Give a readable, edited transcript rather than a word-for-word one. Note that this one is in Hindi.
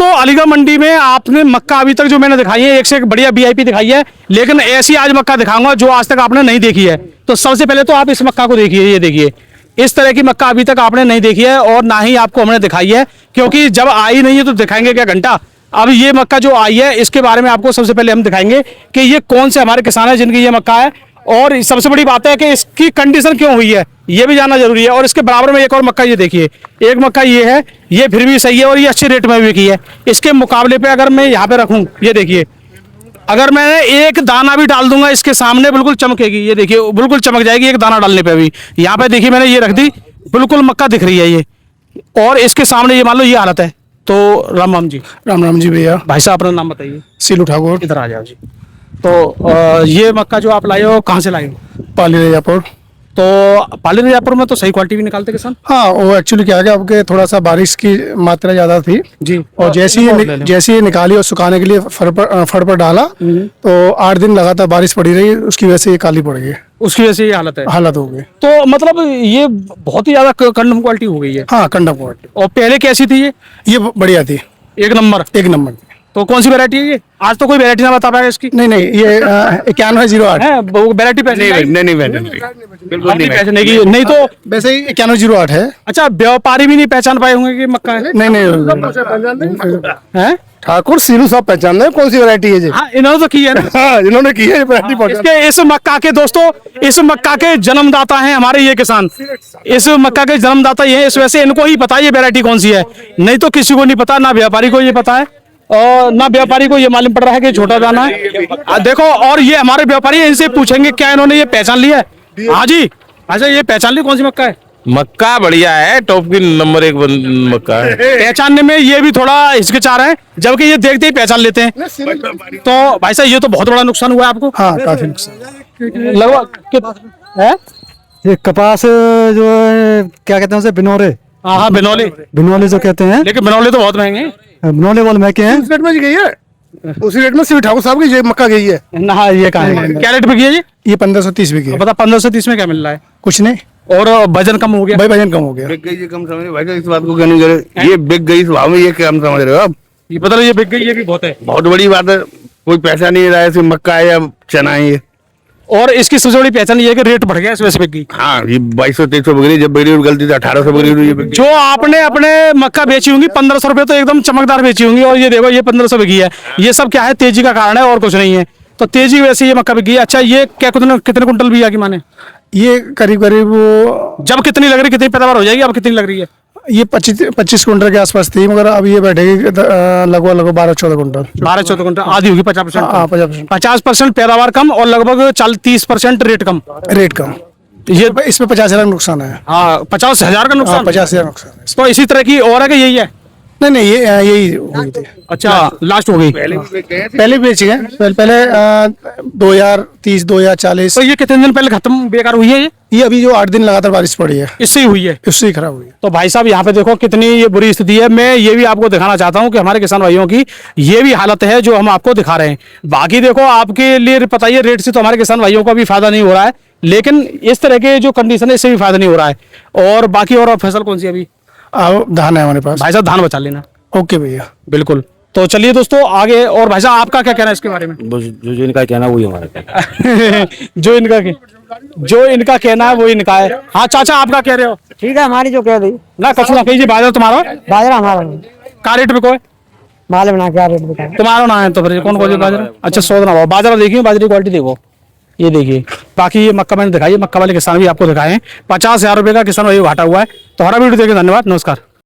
दोस्तों अलीगढ़ मंडी में आपने मक्का अभी तक जो मैंने दिखाई है एक से एक बढ़िया वीआईपी दिखाई है, लेकिन ऐसी आज मक्का दिखाऊंगा जो आज तक आपने नहीं देखी है। तो सबसे पहले तो आप इस मक्का को देखिए, ये देखिए इस तरह की मक्का अभी तक आपने नहीं देखी है और ना ही आपको हमने दिखाई है, क्योंकि जब आई नहीं है तो दिखाएंगे क्या घंटा। अब ये मक्का जो आई है इसके बारे में आपको सबसे पहले हम दिखाएंगे कि ये कौन से हमारे किसान है जिनकी ये मक्का है, और सबसे बड़ी बात है कि इसकी कंडीशन क्यों हुई है ये भी जानना जरूरी है। और इसके बराबर में एक और मक्का ये देखिए, एक मक्का ये है, ये फिर भी सही है और ये अच्छे रेट में बिकी है। इसके मुकाबले पे अगर मैं यहाँ पे रखूं, ये देखिए अगर मैं एक दाना भी डाल दूंगा इसके सामने बिल्कुल चमकेगी, ये देखिए बिल्कुल चमक जाएगी एक दाना डालने पे भी। यहाँ पे देखिए मैंने ये रख दी, बिल्कुल मक्का दिख रही है ये, और इसके सामने ये मान लो ये हालत है। तो राम राम जी। राम राम जी भैया। भाई साहब अपना नाम बताइए। सीलू ठाकुर। इधर आ जाओ जी। तो ये मक्का जो आप लाए हो कहाँ से लाए हो? पाली रजापुर। तो पाली रजापुर में तो सही क्वालिटी भी निकालते किसान। हाँ, वो एक्चुअली क्या है कि आपके थोड़ा सा बारिश की मात्रा ज्यादा थी जी, और जैसे ही निकाली और सुखाने के लिए फड़ पर डाला तो 8 दिन लगातार बारिश पड़ी रही, उसकी वजह से ये काली पड़ गई, उसकी वजह से ये हालत हो गई। तो मतलब ये बहुत ही ज्यादा कंडम क्वालिटी हो गई है। हाँ, कंडम क्वालिटी। और पहले कैसी थी ये बढ़िया थी, एक नंबर। एक नंबर। तो कौन सी वैरायटी है ये? आज तो कोई वैरायटी ना बता पाएगा इसकी। नहीं, ये 9108 है वो वैरायटी नहीं तो वैसे ही 9108 है। अच्छा, व्यापारी भी नहीं पहचान पाए होंगे कि मक्का है? नहीं, ठाकुर सीलू साहब पहचान रहे कौन सी वैरायटी है जी। हाँ, इन्होंने तो की है ना। हाँ, इन्होंने की है वैरायटी। इसके इस मक्का के दोस्तों, इस मक्का के जन्मदाता हैं हमारे ये किसान, इस मक्का के जन्मदाता ये हैं, इस वजह से इनको ही पता है ये वैरायटी कौन सी है, नहीं तो किसी को नहीं पता, ना व्यापारी को ये पता है और ना व्यापारी को ये मालूम पड़ रहा है कि छोटा दाना है। देखो, और ये हमारे व्यापारी है, इनसे पूछेंगे क्या इन्होंने ये पहचान लिया है। हाँ जी, अच्छा ये पहचान ली कौन सी मक्का है? मक्का बढ़िया है, टॉप की नंबर 1 मक्का है। पहचानने में ये भी थोड़ा हिचकिचा रहे हैं, जबकि ये देखते ही पहचान लेते हैं। तो भाई साहब ये तो बहुत बड़ा नुकसान हुआ है आपको। हाँ, काफी नुकसान लगभग है। ये कपास जो है क्या कहते हैं उसे, बिनौले। हाँ, बिनौले जो कहते हैं, लेकिन बिनौले तो बहुत महंगे हैं। बिनौले वाले महंगे हैं। उस रेट में गई है, उसी रेट में सीलू ठाकुर साहब की ये मक्का गई है। ना ये कहाँ है? क्या रेट पे की है ये 1530 बिकी है। बता 1530 में क्या मिल रहा है? कुछ नहीं और वजन कम हो गया भाई, वजन कम हो गया। बिक गई ये कम समझ भाई, इस बात को क्या नहीं करे, ये बिक गई इस भाव में, ये कम समझ रहे हो आप? ये पता नहीं, ये बिक गई ये भी बहुत है, बहुत बड़ी बात है। कोई पैसा नहीं रहा है, मक्का है या चना है ये। और इसकी सबसे बड़ी पहचान ये है कि रेट बढ़ गया, इस वजह से बिक गई। हाँ, ये 2200-2300 बिक रही, जब बिक रही गलती से 1800 बिक रही, ये बिक गई। जो आपने अपने मक्का बेची होंगी 1500 रुपए तो एकदम चमकदार बेची होंगी, और ये देखो ये 1500 बिकी है। ये सब क्या है, तेजी का कारण है और कुछ नहीं है। तो तेजी की वजह से ये मक्का बिकी है। अच्छा, ये क्या कितने कुंटल भी की माने? ये करीब जब कितनी लग रही, कितनी पैदावार हो जाएगी, अब कितनी लग रही है? ये 25 कुंटल के आसपास थी, मगर अब ये बैठेगी लगभग 12-14 कुंटल। 12-14 कुंटल, आधी होगी 50%। हाँ, 50%। 50% पैदावार कम और लगभग 30% रेट कम। ये इसमें 50,000 नुकसान है। हाँ, 50,000 का नुकसान। 50,000 नुकसान है। तो इसी तरह की और है कि यही है? नहीं, यही हुई थी। अच्छा, लास्ट हो गई। पहले बेची है, पहले 2030, 2040। तो ये कितने दिन पहले खत्म बेकार हुई है ये अभी जो 8 दिन लगातार बारिश पड़ी है इससे ही हुई है, इससे ही खराब हुई है। तो भाई साहब यहाँ पे देखो कितनी ये बुरी स्थिति है। मैं ये भी आपको दिखाना चाहता हूँ कि हमारे किसान भाइयों की ये भी हालत है जो हम आपको दिखा रहे हैं। बाकी देखो आपके लिए पता ही है, रेट से तो हमारे किसान भाइयों का भी फायदा नहीं हो रहा है, लेकिन इस तरह के जो कंडीशन है इससे भी फायदा नहीं हो रहा है। और बाकी और फसल कौन सी अभी? धान है हमारे पास। भाई साहब धान बचा लेना। ओके भैया, बिल्कुल। तो चलिए दोस्तों आगे। और भाई साहब आपका क्या कहना है इसके बारे में? जो इनका कहना वही हमारा कहना। जो इनका कहना है वो इनका है। हाँ चाचा, आप क्या कह रहे हो? ठीक है, हमारी जो कह रही ना कछु ना कहिए। बाजार तुम्हारा? बाजरा हमारा का रेट पे कोई माल बना क्या रेट बता तुम्हारा ना है तो फिर कौन सी बाजरा? अच्छा, 100 ना बाजरा देखिए, बाजरे की क्वालिटी देखो, ये देखिए। बाकी ये मक्का मैंने दिखाई है, मक्का वाले किसान भी आपको दिखाए हैं। 50,000 रुपए का किसान भाई घाटा हुआ है। तो हमारा वीडियो देखिए, धन्यवाद, नमस्कार।